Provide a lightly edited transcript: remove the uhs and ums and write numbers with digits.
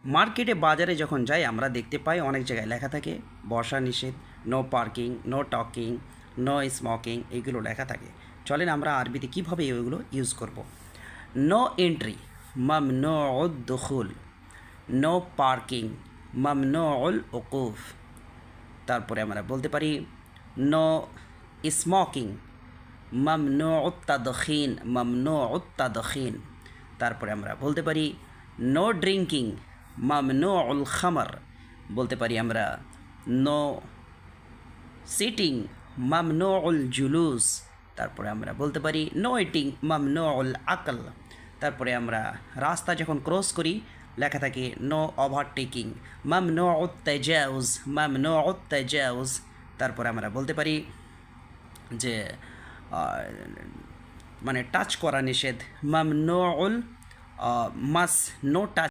মার্কেটে বাজারে যখন যাই আমরা দেখতে পাই অনেক জায়গায় লেখা থাকে বসা নিষেধ, no parking, no talking, no smoking, এগুলো লেখা থাকে। চলেন আমরা আরবিতে কীভাবে এগুলো ইউজ করব। নো এন্ট্রি মামনুউদ দুখুল, নো পার্কিং মামনুউল উকুফ। তারপরে আমরা বলতে পারি নো স্মোকিং মামনুউত তাদখিন, মামনুউত তাদখিন। তারপরে আমরা বলতে পারি নো ড্রিঙ্কিং মামনুউল খামার, বলতে পারি আমরা নো সিটিং মামনুউল জুলুস। তারপরে আমরা বলতে পারি নো ইটিং মামনুউল আকল। তারপরে আমরা রাস্তা যখন ক্রস করি লেখা থাকে নো ওভারটেকিং মামনুউত তাজাউজ, মামনুউত তাজাউজ। তারপরে আমরা বলতে পারি যে মানে টাচ করা নিষেধ, মামনুউল মাস, নো টাচ।